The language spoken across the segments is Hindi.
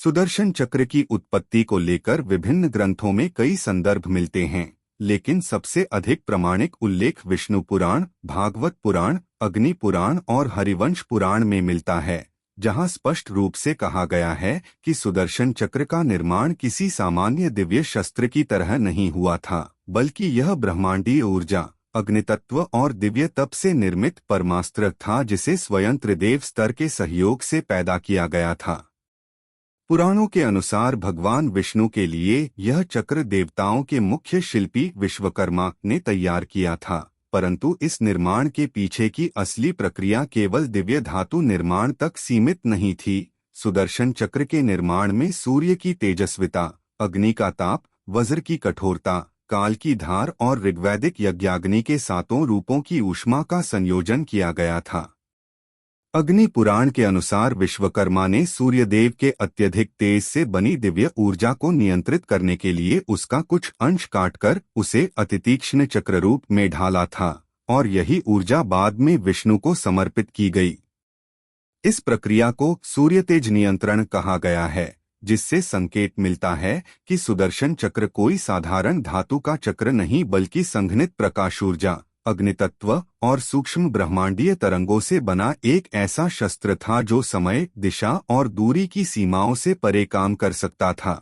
सुदर्शन चक्र की उत्पत्ति को लेकर विभिन्न ग्रंथों में कई संदर्भ मिलते हैं, लेकिन सबसे अधिक प्रमाणिक उल्लेख विष्णु पुराण, भागवत पुराण, अग्नि पुराण और हरिवंश पुराण में मिलता है, जहां स्पष्ट रूप से कहा गया है कि सुदर्शन चक्र का निर्माण किसी सामान्य दिव्य शस्त्र की तरह नहीं हुआ था, बल्कि यह ब्रह्मांडीय ऊर्जा, अग्नितत्व और दिव्य तप से निर्मित परमास्त्र था, जिसे स्वयं त्रिदेव स्तर के सहयोग से पैदा किया गया था। पुराणों के अनुसार भगवान विष्णु के लिए यह चक्र देवताओं के मुख्य शिल्पी विश्वकर्मा ने तैयार किया था, परंतु इस निर्माण के पीछे की असली प्रक्रिया केवल दिव्य धातु निर्माण तक सीमित नहीं थी। सुदर्शन चक्र के निर्माण में सूर्य की तेजस्विता, अग्नि का ताप, वज्र की कठोरता, काल की धार और ऋग्वैदिक यज्ञाग्नि के सातों रूपों की ऊष्मा का संयोजन किया गया था। अग्नि पुराण के अनुसार विश्वकर्मा ने सूर्यदेव के अत्यधिक तेज से बनी दिव्य ऊर्जा को नियंत्रित करने के लिए उसका कुछ अंश काटकर उसे अतितीक्ष्ण चक्र रूप में ढाला था, और यही ऊर्जा बाद में विष्णु को समर्पित की गई। इस प्रक्रिया को सूर्यतेज नियंत्रण कहा गया है, जिससे संकेत मिलता है कि सुदर्शन चक्र कोई साधारण धातु का चक्र नहीं, बल्कि संघनित प्रकाश ऊर्जा, अग्नितत्व और सूक्ष्म ब्रह्मांडीय तरंगों से बना एक ऐसा शस्त्र था जो समय, दिशा और दूरी की सीमाओं से परे काम कर सकता था।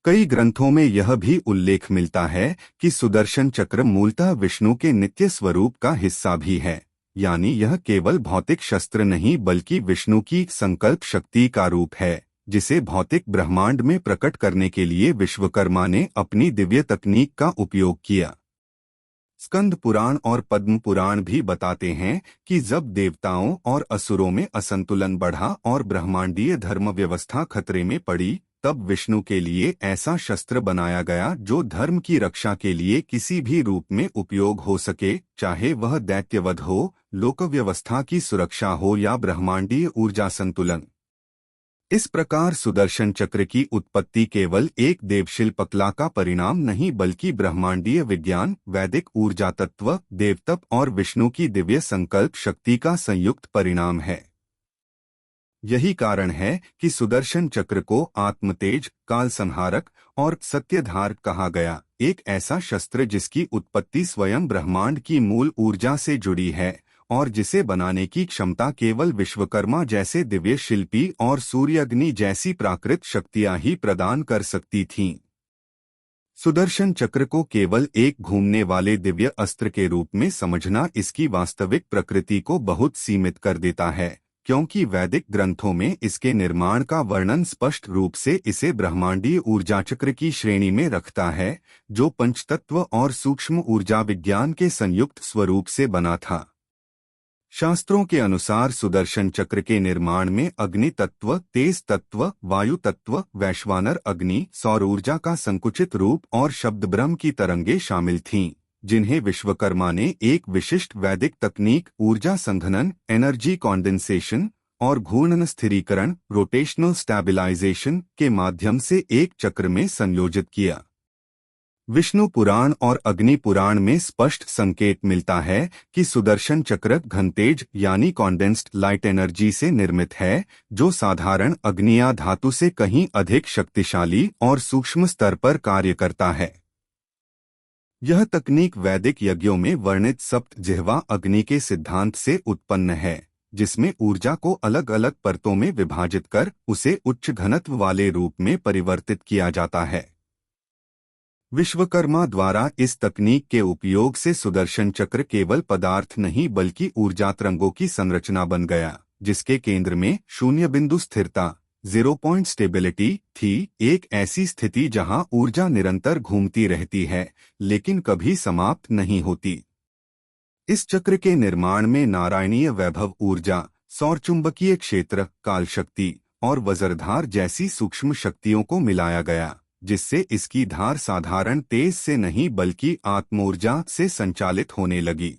कई ग्रंथों में यह भी उल्लेख मिलता है कि सुदर्शन चक्र मूलतः विष्णु के नित्य स्वरूप का हिस्सा भी है, यानी यह केवल भौतिक शस्त्र नहीं बल्कि विष्णु की संकल्प शक्ति का रूप है, जिसे भौतिक ब्रह्मांड में प्रकट करने के लिए विश्वकर्मा ने अपनी दिव्य तकनीक का उपयोग किया। स्कंद पुराण और पद्म पुराण भी बताते हैं कि जब देवताओं और असुरों में असंतुलन बढ़ा और ब्रह्मांडीय धर्म व्यवस्था खतरे में पड़ी, तब विष्णु के लिए ऐसा शस्त्र बनाया गया जो धर्म की रक्षा के लिए किसी भी रूप में उपयोग हो सके, चाहे वह दैत्यवध हो, लोक व्यवस्था की सुरक्षा हो या ब्रह्मांडीय ऊर्जा संतुलन। इस प्रकार सुदर्शन चक्र की उत्पत्ति केवल एक देवशिल्प कला का परिणाम नहीं बल्कि ब्रह्मांडीय विज्ञान, वैदिक ऊर्जा तत्व, देवतप और विष्णु की दिव्य संकल्प शक्ति का संयुक्त परिणाम है। यही कारण है कि सुदर्शन चक्र को आत्मतेज, काल संहारक और सत्यधार कहा गया, एक ऐसा शस्त्र जिसकी उत्पत्ति स्वयं ब्रह्मांड की मूल ऊर्जा से जुड़ी है और जिसे बनाने की क्षमता केवल विश्वकर्मा जैसे दिव्य शिल्पी और सूर्याग्नि जैसी प्राकृत शक्तियां ही प्रदान कर सकती थीं। सुदर्शन चक्र को केवल एक घूमने वाले दिव्य अस्त्र के रूप में समझना इसकी वास्तविक प्रकृति को बहुत सीमित कर देता है, क्योंकि वैदिक ग्रंथों में इसके निर्माण का वर्णन स्पष्ट रूप से इसे ब्रह्मांडीय ऊर्जा चक्र की श्रेणी में रखता है, जो पंचतत्व और सूक्ष्म ऊर्जा विज्ञान के संयुक्त स्वरूप से बना था। शास्त्रों के अनुसार सुदर्शन चक्र के निर्माण में अग्नि तत्व, तेज तत्व, वायु तत्व, वैश्वानर अग्नि, सौर ऊर्जा का संकुचित रूप और शब्द ब्रह्म की तरंगे शामिल थीं, जिन्हें विश्वकर्मा ने एक विशिष्ट वैदिक तकनीक ऊर्जा संघनन, एनर्जी कॉन्डेंसेशन और घूर्णन स्थिरीकरण, रोटेशनल स्टैबिलाइजेशन के माध्यम से एक चक्र में संयोजित किया। विष्णु पुराण और अग्नि पुराण में स्पष्ट संकेत मिलता है कि सुदर्शन चक्र घनतेज यानी कॉन्डेंस्ड लाइट एनर्जी से निर्मित है, जो साधारण अग्नि या धातु से कहीं अधिक शक्तिशाली और सूक्ष्म स्तर पर कार्य करता है। यह तकनीक वैदिक यज्ञों में वर्णित सप्त जिह्वा अग्नि के सिद्धांत से उत्पन्न है, जिसमें ऊर्जा को अलग अलग परतों में विभाजित कर उसे उच्च घनत्व वाले रूप में परिवर्तित किया जाता है। विश्वकर्मा द्वारा इस तकनीक के उपयोग से सुदर्शन चक्र केवल पदार्थ नहीं बल्कि ऊर्जा तरंगों की संरचना बन गया, जिसके केंद्र में शून्य बिंदु स्थिरता, 0 पॉइंट स्टेबिलिटी थी, एक ऐसी स्थिति जहां ऊर्जा निरंतर घूमती रहती है लेकिन कभी समाप्त नहीं होती। इस चक्र के निर्माण में नारायणीय वैभव ऊर्जा, सौरचुंबकीय क्षेत्र, काल शक्ति और वज्रधार जैसी सूक्ष्म शक्तियों को मिलाया गया, जिससे इसकी धार साधारण तेज से नहीं बल्कि आत्मऊर्जा से संचालित होने लगी।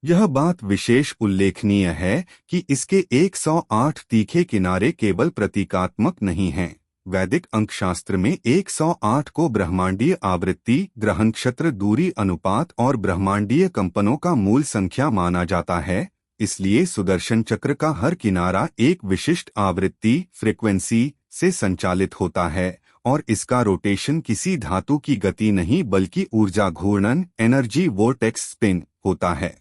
यह बात विशेष उल्लेखनीय है कि इसके 108 तीखे किनारे केवल प्रतीकात्मक नहीं हैं। वैदिक अंकशास्त्र में 108 को ब्रह्मांडीय आवृत्ति, ग्रह नक्षत्र दूरी अनुपात और ब्रह्मांडीय कंपनों का मूल संख्या माना जाता है। इसलिए सुदर्शन चक्र का हर किनारा एक विशिष्ट आवृत्ति, फ्रीक्वेंसी, से संचालित होता है और इसका रोटेशन किसी धातु की गति नहीं बल्कि ऊर्जा घूर्णन एनर्जी वोर्टेक्स स्पिन होता है।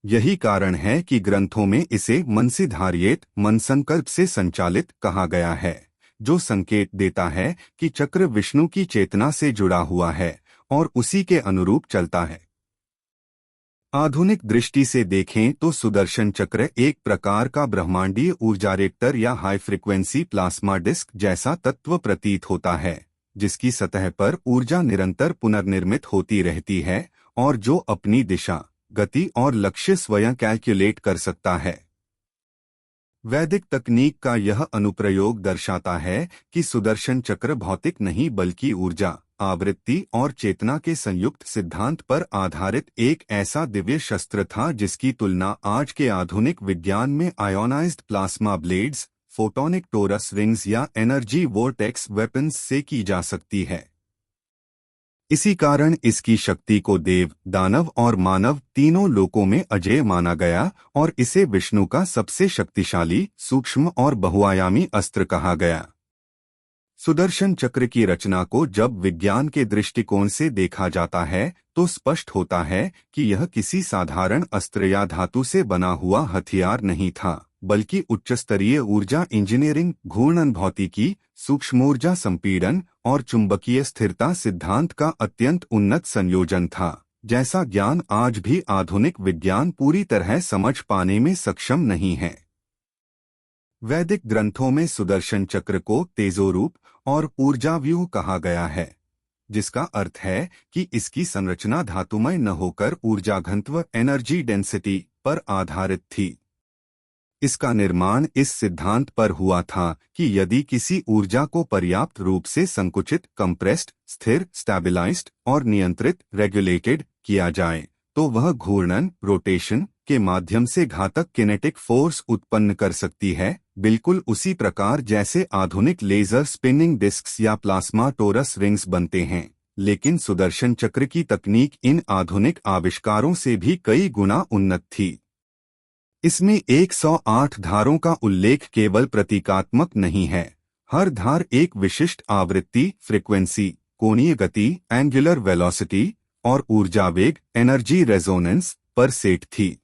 यही कारण है कि ग्रंथों में इसे मनसिधार्येत मनसंकल्प से संचालित कहा गया है, जो संकेत देता है कि चक्र विष्णु की चेतना से जुड़ा हुआ है और उसी के अनुरूप चलता है। आधुनिक दृष्टि से देखें तो सुदर्शन चक्र एक प्रकार का ब्रह्मांडीय ऊर्जा रिएक्टर या हाई फ्रिक्वेंसी प्लाज्मा डिस्क जैसा तत्व प्रतीत होता है, जिसकी सतह पर ऊर्जा निरंतर पुनर्निर्मित होती रहती है और जो अपनी दिशा, गति और लक्ष्य स्वयं कैलकुलेट कर सकता है। वैदिक तकनीक का यह अनुप्रयोग दर्शाता है कि सुदर्शन चक्र भौतिक नहीं बल्कि ऊर्जा, आवृत्ति और चेतना के संयुक्त सिद्धांत पर आधारित एक ऐसा दिव्य शस्त्र था जिसकी तुलना आज के आधुनिक विज्ञान में ionised plasma blades, photonic torus rings या एनर्जी वोर्टेक्स वेपन्स से की जा सकती है। इसी कारण इसकी शक्ति को देव, दानव और मानव तीनों लोकों में अजेय माना गया और इसे विष्णु का सबसे शक्तिशाली, सूक्ष्म और बहुआयामी अस्त्र कहा गया। सुदर्शन चक्र की रचना को जब विज्ञान के दृष्टिकोण से देखा जाता है तो स्पष्ट होता है कि यह किसी साधारण अस्त्र या धातु से बना हुआ हथियार नहीं था, बल्कि उच्चस्तरीय ऊर्जा इंजीनियरिंग, घूर्णन भौतिकी, सूक्ष्मोर्जा संपीड़न और चुंबकीय स्थिरता सिद्धांत का अत्यंत उन्नत संयोजन था, जैसा ज्ञान आज भी आधुनिक विज्ञान पूरी तरह समझ पाने में सक्षम नहीं है। वैदिक ग्रंथों में सुदर्शन चक्र को तेजोरूप और ऊर्जाव्यूह कहा गया है, जिसका अर्थ है कि इसकी संरचना धातुमय न होकर ऊर्जा घनत्व एनर्जी डेंसिटी पर आधारित थी। इसका निर्माण इस सिद्धांत पर हुआ था कि यदि किसी ऊर्जा को पर्याप्त रूप से संकुचित, कंप्रेस्ड, स्थिर, स्टेबलाइज्ड और नियंत्रित रेगुलेटेड किया जाए तो वह घूर्णन रोटेशन के माध्यम से घातक किनेटिक फोर्स उत्पन्न कर सकती है, बिल्कुल उसी प्रकार जैसे आधुनिक लेजर स्पिनिंग डिस्क्स या प्लाज्मा टोरस रिंग्स बनते हैं। लेकिन सुदर्शन चक्र की तकनीक इन आधुनिक आविष्कारों से भी कई गुना उन्नत थी। इसमें 108 धारों का उल्लेख केवल प्रतीकात्मक नहीं है। हर धार एक विशिष्ट आवृत्ति, फ्रीक्वेंसी, कोणीय गति, एंगुलर वेलोसिटी और ऊर्जा वेग, एनर्जी रेजोनेंस पर सेट थी।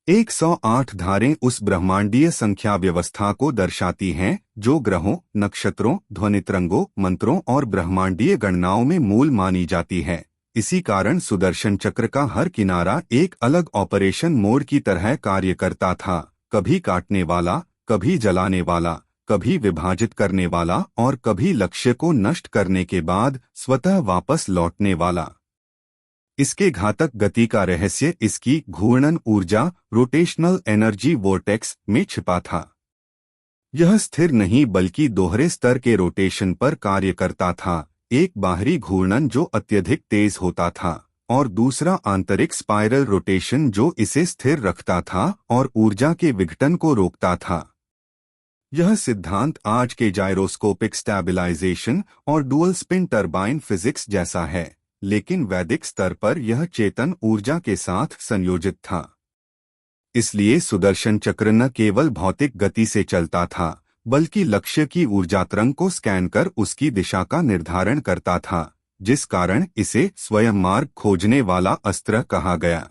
108 धारें उस ब्रह्मांडीय संख्या व्यवस्था को दर्शाती हैं जो ग्रहों, नक्षत्रों, ध्वनितरंगों, मंत्रों और ब्रह्मांडीय गणनाओं में मूल मानी जाती है। इसी कारण सुदर्शन चक्र का हर किनारा एक अलग ऑपरेशन मोड की तरह कार्य करता था, कभी काटने वाला, कभी जलाने वाला, कभी विभाजित करने वाला और कभी लक्ष्य को नष्ट करने के बाद स्वतः वापस लौटने वाला। इसके घातक गति का रहस्य इसकी घूर्णन ऊर्जा, रोटेशनल एनर्जी वोर्टेक्स में छिपा था। यह स्थिर नहीं बल्कि दोहरे स्तर के रोटेशन पर कार्य करता था, एक बाहरी घूर्णन जो अत्यधिक तेज होता था और दूसरा आंतरिक स्पाइरल रोटेशन जो इसे स्थिर रखता था और ऊर्जा के विघटन को रोकता था। यह सिद्धांत आज के जायरोस्कोपिक स्टेबलाइजेशन और डुअल स्पिन टरबाइन फिजिक्स जैसा है, लेकिन वैदिक स्तर पर यह चेतन ऊर्जा के साथ संयोजित था। इसलिए सुदर्शन चक्र न केवल भौतिक गति से चलता था, बल्कि लक्ष्य की ऊर्जा तरंग को स्कैन कर उसकी दिशा का निर्धारण करता था, जिस कारण इसे स्वयं मार्ग खोजने वाला अस्त्र कहा गया।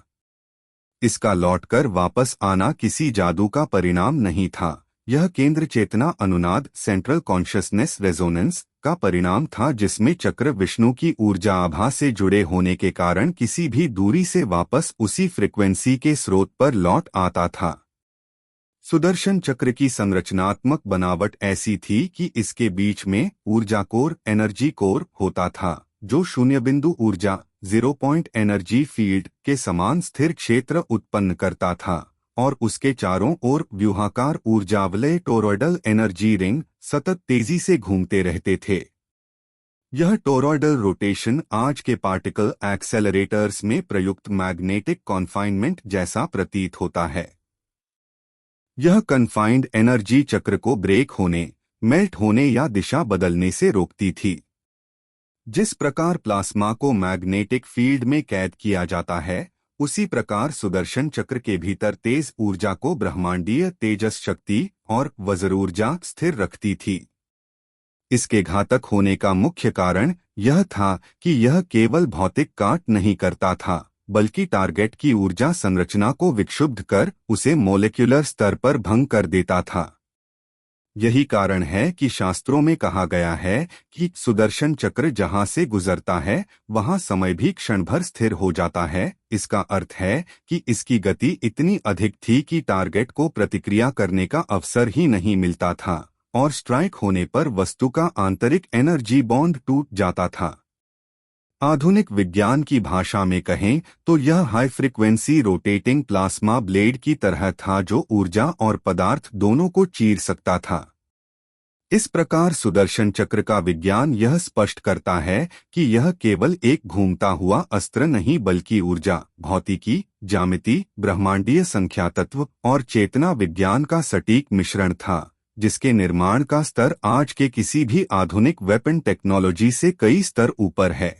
इसका लौटकर वापस आना किसी जादू का परिणाम नहीं था, यह केंद्र चेतना अनुनाद, सेंट्रल कॉन्शियसनेस रेजोनेंस का परिणाम था, जिसमें चक्र विष्णु की ऊर्जा आभा से जुड़े होने के कारण किसी भी दूरी से वापस उसी फ्रीक्वेंसी के स्रोत पर लौट आता था। सुदर्शन चक्र की संरचनात्मक बनावट ऐसी थी कि इसके बीच में ऊर्जा कोर, एनर्जी कोर होता था, जो शून्य बिंदु ऊर्जा, 0 पॉइंट एनर्जी फील्ड के समान स्थिर क्षेत्र उत्पन्न करता था और उसके चारों ओर व्यूहाकार ऊर्जावलय टोरॉयडल एनर्जी रिंग सतत तेजी से घूमते रहते थे। यह टोरॉयडल रोटेशन आज के पार्टिकल एक्सेलरेटर्स में प्रयुक्त मैग्नेटिक कॉन्फाइनमेंट जैसा प्रतीत होता है। यह कन्फाइंड एनर्जी चक्र को ब्रेक होने, मेल्ट होने या दिशा बदलने से रोकती थी। जिस प्रकार प्लाज्मा को मैग्नेटिक फील्ड में कैद किया जाता है, उसी प्रकार सुदर्शन चक्र के भीतर तेज ऊर्जा को ब्रह्मांडीय तेजस शक्ति और वज्रूर्जा स्थिर रखती थी। इसके घातक होने का मुख्य कारण यह था कि यह केवल भौतिक काट नहीं करता था, बल्कि टारगेट की ऊर्जा संरचना को विक्षुब्ध कर उसे मॉलिक्यूलर स्तर पर भंग कर देता था। यही कारण है कि शास्त्रों में कहा गया है कि सुदर्शन चक्र जहां से गुजरता है वहां समय भी क्षण भर स्थिर हो जाता है। इसका अर्थ है कि इसकी गति इतनी अधिक थी कि टारगेट को प्रतिक्रिया करने का अवसर ही नहीं मिलता था और स्ट्राइक होने पर वस्तु का आंतरिक एनर्जी बॉन्ड टूट जाता था। आधुनिक विज्ञान की भाषा में कहें तो यह high frequency rotating plasma blade की तरह था जो ऊर्जा और पदार्थ दोनों को चीर सकता था। इस प्रकार सुदर्शन चक्र का विज्ञान यह स्पष्ट करता है कि यह केवल एक घूमता हुआ अस्त्र नहीं बल्कि ऊर्जा, भौतिकी, ज्यामिति, ब्रह्मांडीय संख्या तत्व और चेतना विज्ञान का सटीक मिश्रण था, जिसके निर्माण का स्तर आज के किसी भी आधुनिक वेपन टेक्नोलॉजी से कई स्तर ऊपर है।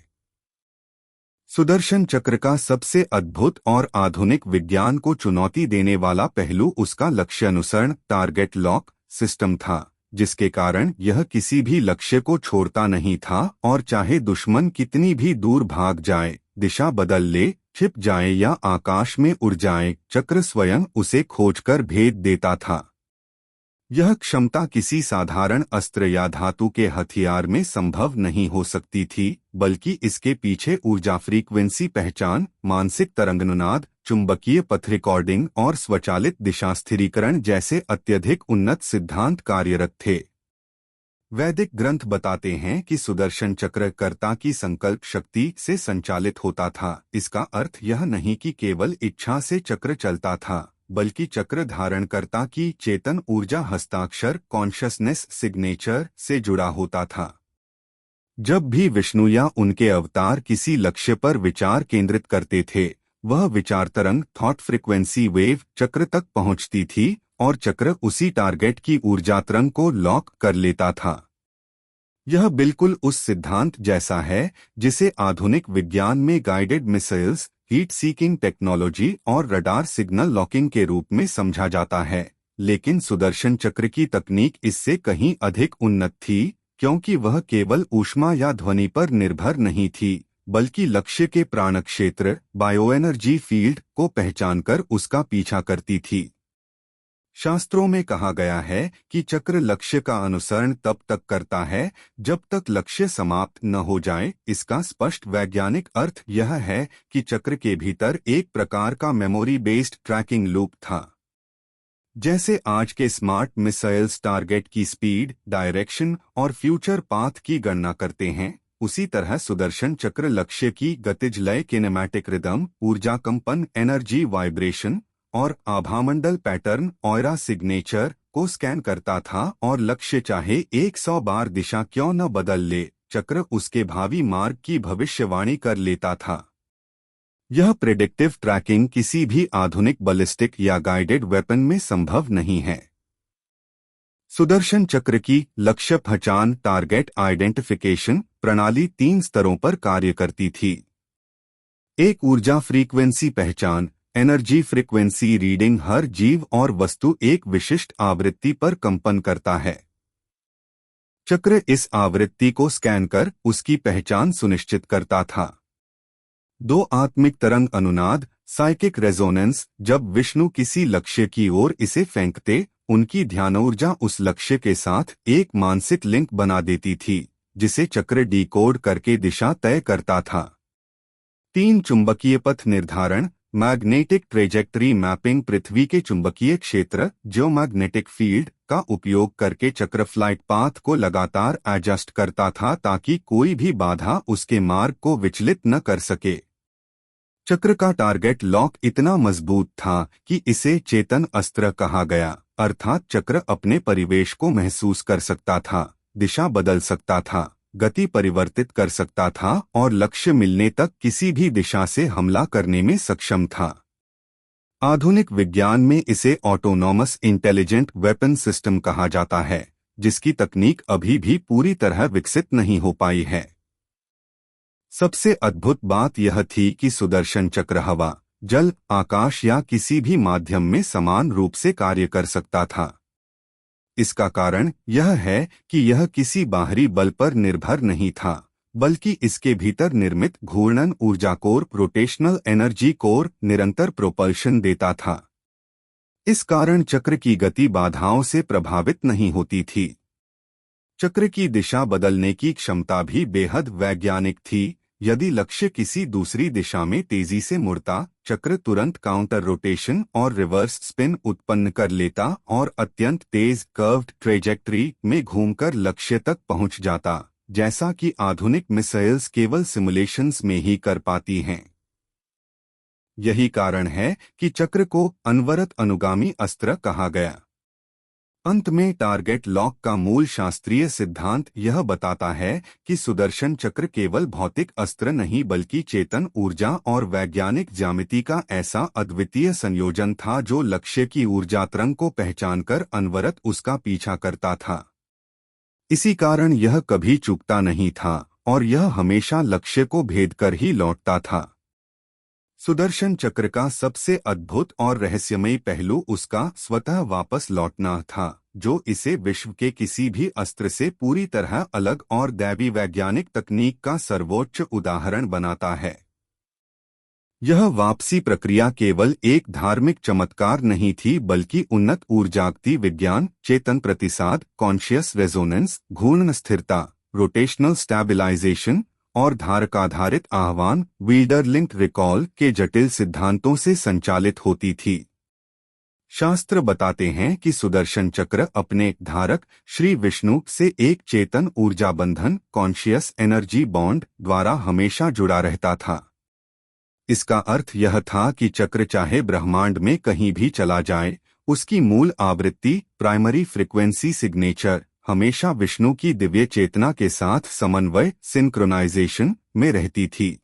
सुदर्शन चक्र का सबसे अद्भुत और आधुनिक विज्ञान को चुनौती देने वाला पहलू उसका लक्ष्य अनुसरण टारगेट लॉक सिस्टम था, जिसके कारण यह किसी भी लक्ष्य को छोड़ता नहीं था और चाहे दुश्मन कितनी भी दूर भाग जाए, दिशा बदल ले, छिप जाए या आकाश में उड़ जाए, चक्र स्वयं उसे खोजकर भेद देता था। यह क्षमता किसी साधारण अस्त्र या धातु के हथियार में संभव नहीं हो सकती थी, बल्कि इसके पीछे ऊर्जा फ्रीक्वेंसी पहचान, मानसिक तरंगनुनाद, चुंबकीय पथ रिकॉर्डिंग और स्वचालित दिशा स्थिरीकरण जैसे अत्यधिक उन्नत सिद्धांत कार्यरत थे। वैदिक ग्रंथ बताते हैं कि सुदर्शन चक्र कर्ता की संकल्प शक्ति से संचालित होता था। इसका अर्थ यह नहीं कि केवल इच्छा से चक्र चलता था, बल्कि चक्र धारणकर्ता की चेतन ऊर्जा हस्ताक्षर कॉन्शसनेस सिग्नेचर से जुड़ा होता था। जब भी विष्णु या उनके अवतार किसी लक्ष्य पर विचार केंद्रित करते थे, वह विचार तरंग थॉट फ्रिक्वेंसी वेव चक्र तक पहुंचती थी और चक्र उसी टारगेट की ऊर्जा तरंग को लॉक कर लेता था। यह बिल्कुल उस सिद्धांत जैसा है जिसे आधुनिक विज्ञान में guided missiles, heat seeking technology और रडार सिग्नल लॉकिंग के रूप में समझा जाता है। लेकिन सुदर्शन चक्र की तकनीक इससे कहीं अधिक उन्नत थी, क्योंकि वह केवल ऊष्मा या ध्वनि पर निर्भर नहीं थी, बल्कि लक्ष्य के प्राणक्षेत्र बायोएनर्जी फील्ड को पहचानकर उसका पीछा करती थी। शास्त्रों में कहा गया है कि चक्र लक्ष्य का अनुसरण तब तक करता है जब तक लक्ष्य समाप्त न हो जाए। इसका स्पष्ट वैज्ञानिक अर्थ यह है कि चक्र के भीतर एक प्रकार का मेमोरी बेस्ड ट्रैकिंग लूप था। जैसे आज के स्मार्ट मिसाइल्स टारगेट की स्पीड, डायरेक्शन और फ्यूचर पाथ की गणना करते हैं, उसी तरह सुदर्शन चक्र लक्ष्य की गतिज लय, किनेमैटिक रिदम, ऊर्जा कंपन, एनर्जी वाइब्रेशन और आभामंडल पैटर्न ऑयरा सिग्नेचर को स्कैन करता था और लक्ष्य चाहे 100 बार दिशा क्यों न बदल ले, चक्र उसके भावी मार्ग की भविष्यवाणी कर लेता था। यह प्रेडिक्टिव ट्रैकिंग किसी भी आधुनिक बैलिस्टिक या गाइडेड वेपन में संभव नहीं है। सुदर्शन चक्र की लक्ष्य पहचान टारगेट आइडेंटिफिकेशन प्रणाली 3 स्तरों पर कार्य करती थी। एक ऊर्जा फ्रीक्वेंसी पहचान, एनर्जी फ्रीक्वेंसी रीडिंग हर जीव और वस्तु एक विशिष्ट आवृत्ति पर कंपन करता है। चक्र इस आवृत्ति को स्कैन कर उसकी पहचान सुनिश्चित करता था। 2 आत्मिक तरंग अनुनाद साइकिक रेजोनेंस, जब विष्णु किसी लक्ष्य की ओर इसे फेंकते, उनकी ध्यानऊर्जा उस लक्ष्य के साथ एक मानसिक लिंक बना देती थी, जिसे चक्र डिकोड करके दिशा तय करता था। 3 चुंबकीय पथ निर्धारण मैग्नेटिक ट्रेजेक्टरी मैपिंग, पृथ्वी के चुंबकीय क्षेत्र जियोमैग्नेटिक फील्ड का उपयोग करके चक्र फ्लाइट पाथ को लगातार एडजस्ट करता था ताकि कोई भी बाधा उसके मार्ग को विचलित न कर सके। चक्र का टारगेट लॉक इतना मजबूत था कि इसे चेतन अस्त्र कहा गया, अर्थात चक्र अपने परिवेश को महसूस कर सकता था, दिशा बदल सकता था, गति परिवर्तित कर सकता था और लक्ष्य मिलने तक किसी भी दिशा से हमला करने में सक्षम था। आधुनिक विज्ञान में इसे ऑटोनॉमस इंटेलिजेंट वेपन सिस्टम कहा जाता है, जिसकी तकनीक अभी भी पूरी तरह विकसित नहीं हो पाई है। सबसे अद्भुत बात यह थी कि सुदर्शन चक्र हवा, जल, आकाश या किसी भी माध्यम में समान रूप से कार्य कर सकता था। इसका कारण यह है कि यह किसी बाहरी बल पर निर्भर नहीं था, बल्कि इसके भीतर निर्मित घूर्णन ऊर्जा कोर रोटेशनल एनर्जी कोर निरंतर प्रोपल्शन देता था। इस कारण चक्र की गति बाधाओं से प्रभावित नहीं होती थी। चक्र की दिशा बदलने की क्षमता भी बेहद वैज्ञानिक थी। यदि लक्ष्य किसी दूसरी दिशा में तेजी से मुड़ता, चक्र तुरंत काउंटर रोटेशन और रिवर्स स्पिन उत्पन्न कर लेता और अत्यंत तेज कर्व्ड ट्रेजेक्टरी में घूमकर लक्ष्य तक पहुंच जाता, जैसा कि आधुनिक मिसाइल्स केवल सिमुलेशंस में ही कर पाती हैं। यही कारण है कि चक्र को अनवरत अनुगामी अस्त्र कहा गया। अंत में टारगेट लॉक का मूल शास्त्रीय सिद्धांत यह बताता है कि सुदर्शन चक्र केवल भौतिक अस्त्र नहीं बल्कि चेतन ऊर्जा और वैज्ञानिक ज्यामिति का ऐसा अद्वितीय संयोजन था जो लक्ष्य की ऊर्जा तरंग को पहचानकर अनवरत उसका पीछा करता था। इसी कारण यह कभी चूकता नहीं था और यह हमेशा लक्ष्य को भेद कर ही लौटता था। सुदर्शन चक्र का सबसे अद्भुत और रहस्यमयी पहलू उसका स्वतः वापस लौटना था, जो इसे विश्व के किसी भी अस्त्र से पूरी तरह अलग और दैवी वैज्ञानिक तकनीक का सर्वोच्च उदाहरण बनाता है। यह वापसी प्रक्रिया केवल एक धार्मिक चमत्कार नहीं थी बल्कि उन्नत ऊर्जागति विज्ञान, चेतन प्रतिसाद, कॉन्शियस रेजोनेंस, घूर्णन स्थिरता, रोटेशनल स्टैबिलाइजेशन और धारकाधारित आह्वान वील्डर लिंक रिकॉल के जटिल सिद्धांतों से संचालित होती थी। शास्त्र बताते हैं कि सुदर्शन चक्र अपने धारक श्री विष्णु से एक चेतन ऊर्जा बंधन कॉन्शियस एनर्जी बॉन्ड द्वारा हमेशा जुड़ा रहता था। इसका अर्थ यह था कि चक्र चाहे ब्रह्मांड में कहीं भी चला जाए, उसकी मूल आवृत्ति प्राइमरी फ्रीक्वेंसी सिग्नेचर हमेशा विष्णु की दिव्य चेतना के साथ समन्वय सिंक्रोनाइजेशन में रहती थी।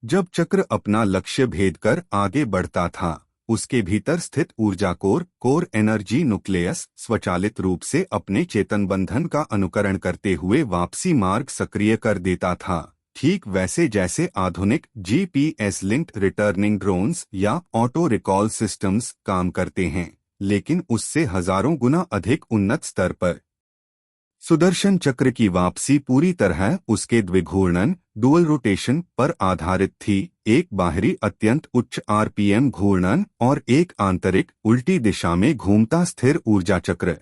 जब चक्र अपना लक्ष्य भेद कर आगे बढ़ता था, उसके भीतर स्थित ऊर्जा कोर एनर्जी न्यूक्लियस स्वचालित रूप से अपने चेतन बंधन का अनुकरण करते हुए वापसी मार्ग सक्रिय कर देता था, ठीक वैसे जैसे आधुनिक GPS लिंक्ड रिटर्निंग ड्रोन्स या ऑटो रिकॉल सिस्टम्स काम करते हैं, लेकिन उससे हजारों गुना अधिक उन्नत स्तर पर। सुदर्शन चक्र की वापसी पूरी तरह उसके द्विघूर्णन डुअल रोटेशन पर आधारित थी, एक बाहरी अत्यंत उच्च RPM घूर्णन और एक आंतरिक उल्टी दिशा में घूमता स्थिर ऊर्जा चक्र।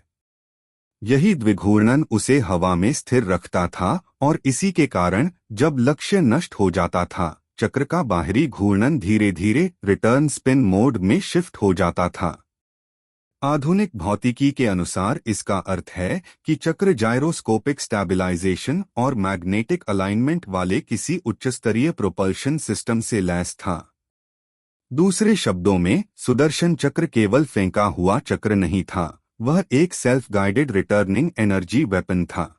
यही द्विघूर्णन उसे हवा में स्थिर रखता था और इसी के कारण जब लक्ष्य नष्ट हो जाता था, चक्र का बाहरी घूर्णन धीरे धीरे रिटर्न स्पिन मोड में शिफ्ट हो जाता था। आधुनिक भौतिकी के अनुसार इसका अर्थ है कि चक्र जायरोस्कोपिक स्टैबिलाइजेशन और मैग्नेटिक अलाइनमेंट वाले किसी उच्चस्तरीय प्रोपल्शन सिस्टम से लैस था। दूसरे शब्दों में, सुदर्शन चक्र केवल फेंका हुआ चक्र नहीं था, वह एक self guided returning energy weapon था।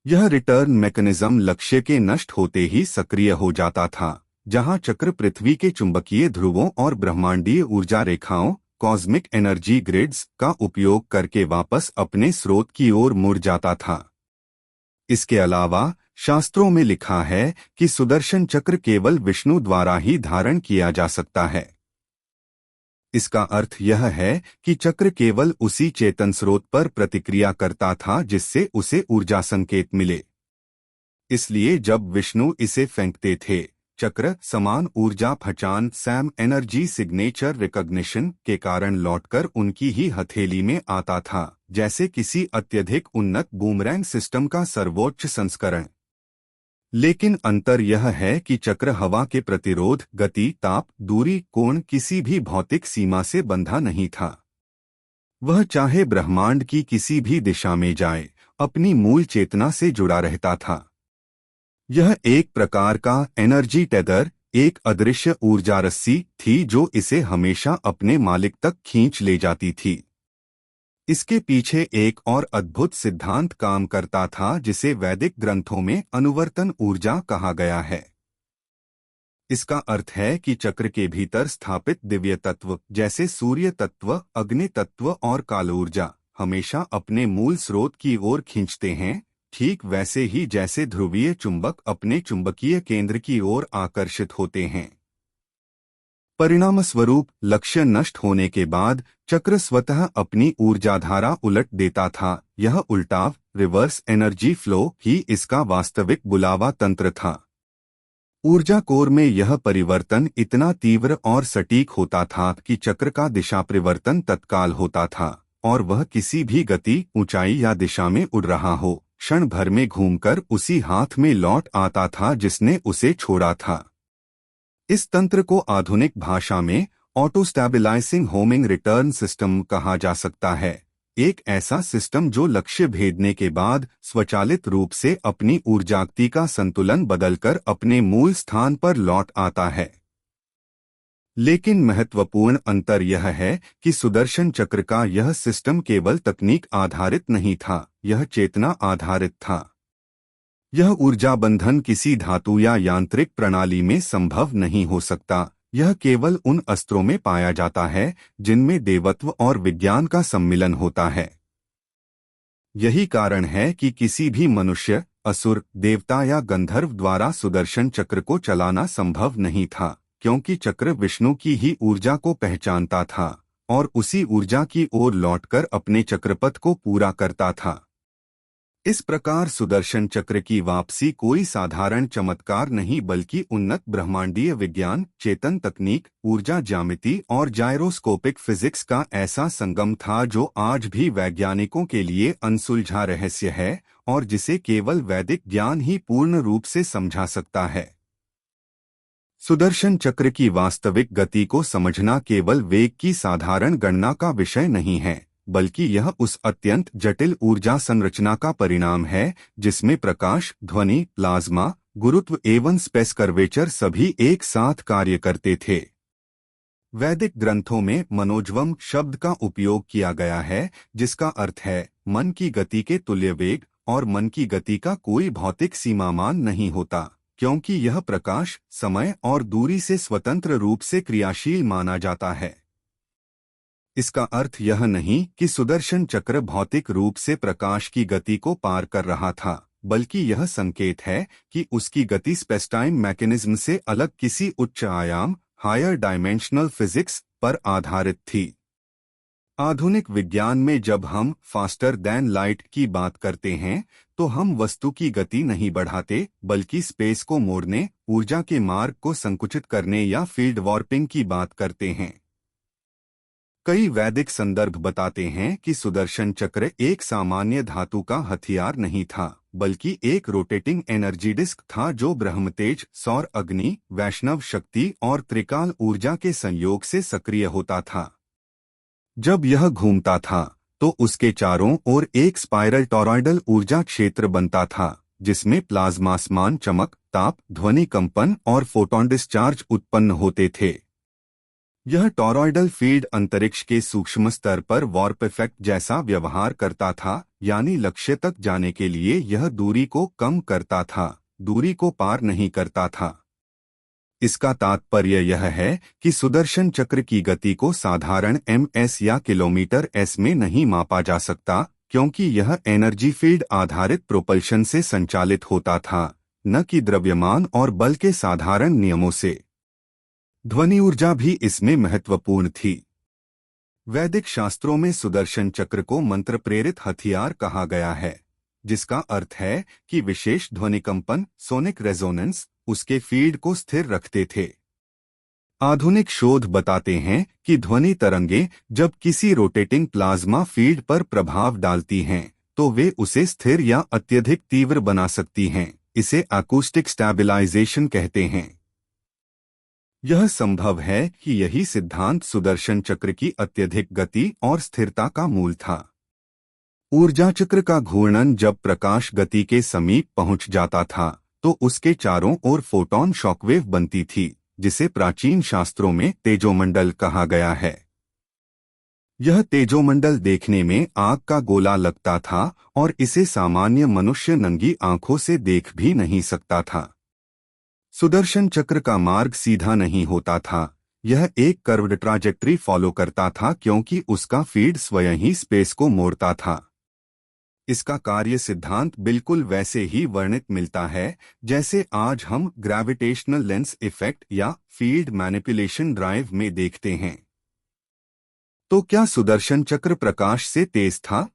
यह रिटर्न मैकेनिज्म लक्ष्य के नष्ट होते ही सक्रिय हो जाता था, जहां चक्र पृथ्वी के चुंबकीय ध्रुवों और ब्रह्मांडीय ऊर्जा रेखाओं कॉस्मिक एनर्जी ग्रिड्स का उपयोग करके वापस अपने स्रोत की ओर मुड़ जाता था। इसके अलावा शास्त्रों में लिखा है कि सुदर्शन चक्र केवल विष्णु द्वारा ही धारण किया जा सकता है। इसका अर्थ यह है कि चक्र केवल उसी चेतन स्रोत पर प्रतिक्रिया करता था जिससे उसे ऊर्जा संकेत मिले। इसलिए जब विष्णु इसे फेंकते थे, चक्र समान ऊर्जा पहचान सैम एनर्जी सिग्नेचर रिकॉग्निशन के कारण लौटकर उनकी ही हथेली में आता था, जैसे किसी अत्यधिक उन्नत बूमरैंग सिस्टम का सर्वोच्च संस्करण। लेकिन अंतर यह है कि चक्र हवा के प्रतिरोध, गति, ताप, दूरी, कोण किसी भी भौतिक सीमा से बंधा नहीं था। वह चाहे ब्रह्मांड की किसी भी दिशा में जाए, अपनी मूल चेतना से जुड़ा रहता था। यह एक प्रकार का एनर्जी टेदर, एक अदृश्य ऊर्जा रस्सी थी जो इसे हमेशा अपने मालिक तक खींच ले जाती थी। इसके पीछे एक और अद्भुत सिद्धांत काम करता था जिसे वैदिक ग्रंथों में अनुवर्तन ऊर्जा कहा गया है। इसका अर्थ है कि चक्र के भीतर स्थापित दिव्य तत्व जैसे सूर्य तत्व, अग्नि तत्व और काल ऊर्जा हमेशा अपने मूल स्रोत की ओर खींचते हैं, ठीक वैसे ही जैसे ध्रुवीय चुंबक अपने चुंबकीय केंद्र की ओर आकर्षित होते हैं। परिणामस्वरूप लक्ष्य नष्ट होने के बाद चक्र स्वतः अपनी ऊर्जाधारा उलट देता था। यह उल्टाव, रिवर्स एनर्जी फ्लो ही इसका वास्तविक बुलावा तंत्र था। ऊर्जा कोर में यह परिवर्तन इतना तीव्र और सटीक होता था कि चक्र का दिशा परिवर्तन तत्काल होता था और वह किसी भी गति, ऊंचाई या दिशा में उड़ रहा हो, क्षण भर में घूमकर उसी हाथ में लौट आता था जिसने उसे छोड़ा था। इस तंत्र को आधुनिक भाषा में ऑटो स्टैबिलाइजिंग होमिंग रिटर्न सिस्टम कहा जा सकता है। एक ऐसा सिस्टम जो लक्ष्य भेदने के बाद स्वचालित रूप से अपनी ऊर्जागति का संतुलन बदलकर अपने मूल स्थान पर लौट आता है। लेकिन महत्वपूर्ण अंतर यह है कि सुदर्शन चक्र का यह सिस्टम केवल तकनीक आधारित नहीं था, यह चेतना आधारित था। यह ऊर्जा बंधन किसी धातु या यांत्रिक प्रणाली में संभव नहीं हो सकता। यह केवल उन अस्त्रों में पाया जाता है जिनमें देवत्व और विज्ञान का सम्मिलन होता है। यही कारण है कि किसी भी मनुष्य, असुर, देवता या गंधर्व द्वारा सुदर्शन चक्र को चलाना संभव नहीं था, क्योंकि चक्र विष्णु की ही ऊर्जा को पहचानता था और उसी ऊर्जा की ओर लौटकर अपने चक्रपथ को पूरा करता था। इस प्रकार सुदर्शन चक्र की वापसी कोई साधारण चमत्कार नहीं बल्कि उन्नत ब्रह्मांडीय विज्ञान, चेतन तकनीक, ऊर्जा ज्यामिति और जायरोस्कोपिक फिजिक्स का ऐसा संगम था जो आज भी वैज्ञानिकों के लिए अनसुलझा रहस्य है और जिसे केवल वैदिक ज्ञान ही पूर्ण रूप से समझा सकता है। सुदर्शन चक्र की वास्तविक गति को समझना केवल वेग की साधारण गणना का विषय नहीं है, बल्कि यह उस अत्यंत जटिल ऊर्जा संरचना का परिणाम है जिसमें प्रकाश, ध्वनि, प्लाज्मा, गुरुत्व एवं स्पेस कर्वेचर सभी एक साथ कार्य करते थे। वैदिक ग्रंथों में मनोजवम शब्द का उपयोग किया गया है, जिसका अर्थ है मन की गति के तुल्य वेग, और मन की गति का कोई भौतिक सीमामान नहीं होता, क्योंकि यह प्रकाश, समय और दूरी से स्वतंत्र रूप से क्रियाशील माना जाता है। इसका अर्थ यह नहीं कि सुदर्शन चक्र भौतिक रूप से प्रकाश की गति को पार कर रहा था, बल्कि यह संकेत है कि उसकी गति स्पेस-टाइम मैकेनिज्म से अलग किसी उच्च आयाम, हायर डायमेंशनल फिजिक्स पर आधारित थी। आधुनिक विज्ञान में जब हम फास्टर दैन लाइट की बात करते हैं तो हम वस्तु की गति नहीं बढ़ाते, बल्कि स्पेस को मोड़ने, ऊर्जा के मार्ग को संकुचित करने या फील्ड वॉर्पिंग की बात करते हैं। कई वैदिक संदर्भ बताते हैं कि सुदर्शन चक्र एक सामान्य धातु का हथियार नहीं था, बल्कि एक रोटेटिंग एनर्जी डिस्क था जो ब्रह्मतेज, सौर अग्नि, वैष्णव शक्ति और त्रिकाल ऊर्जा के संयोग से सक्रिय होता था। जब यह घूमता था तो उसके चारों ओर एक स्पाइरल टॉरॉयडल ऊर्जा क्षेत्र बनता था, जिसमें प्लाज्मा समान चमक, ताप, ध्वनि कंपन और फोटॉन डिस्चार्ज उत्पन्न होते थे। यह टॉरॉयडल फील्ड अंतरिक्ष के सूक्ष्म स्तर पर वार्प इफेक्ट जैसा व्यवहार करता था, यानी लक्ष्य तक जाने के लिए यह दूरी को कम करता था, दूरी को पार नहीं करता था। इसका तात्पर्य यह है कि सुदर्शन चक्र की गति को साधारण ms या किलोमीटर s में नहीं मापा जा सकता, क्योंकि यह एनर्जी फील्ड आधारित प्रोपल्शन से संचालित होता था, न कि द्रव्यमान और बल के साधारण नियमों से। ध्वनि ऊर्जा भी इसमें महत्वपूर्ण थी। वैदिक शास्त्रों में सुदर्शन चक्र को मंत्र प्रेरित हथियार कहा गया है, जिसका अर्थ है कि विशेष ध्वनि कंपन, सोनिक रेजोनेंस, उसके फील्ड को स्थिर रखते थे। आधुनिक शोध बताते हैं कि ध्वनि तरंगे जब किसी रोटेटिंग प्लाज्मा फील्ड पर प्रभाव डालती हैं, तो वे उसे स्थिर या अत्यधिक तीव्र बना सकती हैं। इसे अकूस्टिक स्टैबिलाइजेशन कहते हैं। यह संभव है कि यही सिद्धांत सुदर्शन चक्र की अत्यधिक गति और स्थिरता का मूल था। ऊर्जा चक्र का घूर्णन जब प्रकाश गति के समीप पहुंच जाता था तो उसके चारों ओर फोटॉन शॉकवेव बनती थी, जिसे प्राचीन शास्त्रों में तेजोमंडल कहा गया है। यह तेजोमंडल देखने में आग का गोला लगता था और इसे सामान्य मनुष्य नंगी आंखों से देख भी नहीं सकता था। सुदर्शन चक्र का मार्ग सीधा नहीं होता था, यह एक कर्व्ड ट्राजेक्ट्री फॉलो करता था, क्योंकि उसका फील्ड स्वयं ही स्पेस को मोड़ता था। इसका कार्य सिद्धांत बिल्कुल वैसे ही वर्णित मिलता है जैसे आज हम ग्रेविटेशनल लेंस इफेक्ट या फील्ड मैनिपुलेशन ड्राइव में देखते हैं। तो क्या सुदर्शन चक्र प्रकाश से तेज था?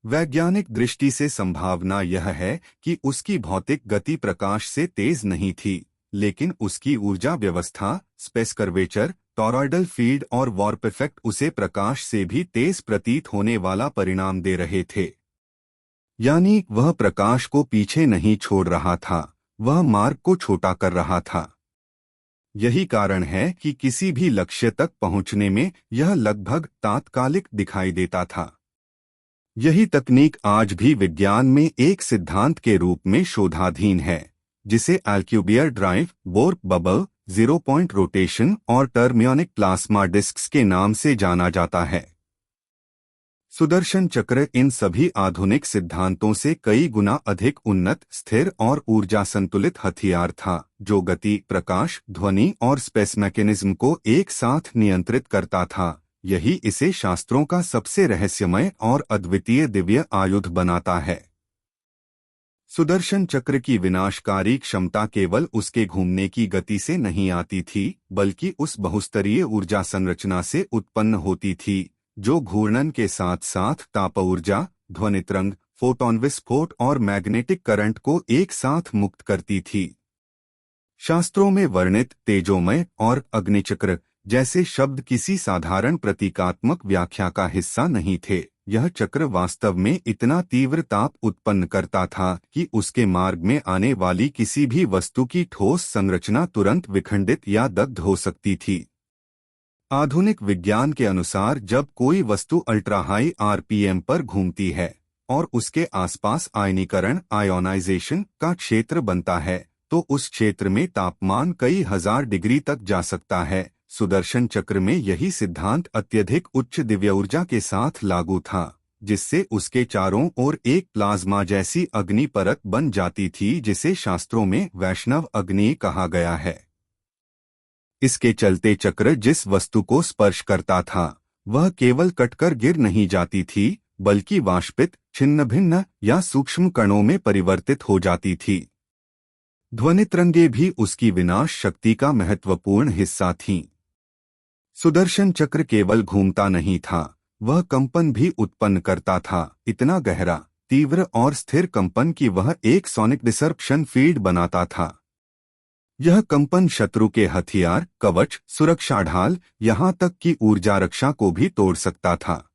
वैज्ञानिक दृष्टि से संभावना यह है कि उसकी भौतिक गति प्रकाश से तेज नहीं थी, लेकिन उसकी ऊर्जा व्यवस्था, स्पेस कर्वेचर, टॉरॉयडल फील्ड और वार्प इफेक्ट उसे प्रकाश से भी तेज प्रतीत होने वाला परिणाम दे रहे थे। यानी वह प्रकाश को पीछे नहीं छोड़ रहा था, वह मार्ग को छोटा कर रहा था। यही कारण है कि किसी भी लक्ष्य तक पहुंचने में यह लगभग तात्कालिक दिखाई देता था। यही तकनीक आज भी विज्ञान में एक सिद्धांत के रूप में शोधाधीन है, जिसे अल्क्यूबियर ड्राइव, बोर बबल, जीरो पॉइंट रोटेशन और टर्मियोनिक प्लाज्मा डिस्क्स के नाम से जाना जाता है। सुदर्शन चक्र इन सभी आधुनिक सिद्धांतों से कई गुना अधिक उन्नत, स्थिर और ऊर्जा संतुलित हथियार था, जो गति, प्रकाश, ध्वनि और स्पेस मैकेनिज्म को एक साथ नियंत्रित करता था। यही इसे शास्त्रों का सबसे रहस्यमय और अद्वितीय दिव्य आयुध बनाता है। सुदर्शन चक्र की विनाशकारी क्षमता केवल उसके घूमने की गति से नहीं आती थी, बल्कि उस बहुस्तरीय ऊर्जा संरचना से उत्पन्न होती थी, जो घूर्णन के साथ साथ ताप ऊर्जा, ध्वनि तरंग, फोटॉन विस्फोट और मैग्नेटिक करंट को एक साथ मुक्त करती थी। शास्त्रों में वर्णित तेजोमय और अग्निचक्र जैसे शब्द किसी साधारण प्रतीकात्मक व्याख्या का हिस्सा नहीं थे। यह चक्र वास्तव में इतना तीव्र ताप उत्पन्न करता था कि उसके मार्ग में आने वाली किसी भी वस्तु की ठोस संरचना तुरंत विखंडित या दग्ध हो सकती थी। आधुनिक विज्ञान के अनुसार जब कोई वस्तु अल्ट्रा हाई आरपीएम पर घूमती है और उसके आसपास आयनीकरण आयोनाइजेशन का क्षेत्र बनता है, तो उस क्षेत्र में तापमान कई हजार डिग्री तक जा सकता है। सुदर्शन चक्र में यही सिद्धांत अत्यधिक उच्च दिव्य ऊर्जा के साथ लागू था, जिससे उसके चारों ओर एक प्लाज्मा जैसी अग्नि परत बन जाती थी, जिसे शास्त्रों में वैष्णव अग्नि कहा गया है। इसके चलते चक्र जिस वस्तु को स्पर्श करता था, वह केवल कटकर गिर नहीं जाती थी, बल्कि वाष्पित, छिन्न-भिन्न या सूक्ष्म कणों में परिवर्तित हो जाती थी। ध्वनि तरंगे भी उसकी विनाश शक्ति का महत्वपूर्ण हिस्सा थीं। सुदर्शन चक्र केवल घूमता नहीं था, वह कंपन भी उत्पन्न करता था, इतना गहरा, तीव्र और स्थिर कंपन कि वह एक सोनिक डिसरप्शन फील्ड बनाता था। यह कंपन शत्रु के हथियार, कवच, सुरक्षा ढाल, यहाँ तक कि ऊर्जा रक्षा को भी तोड़ सकता था।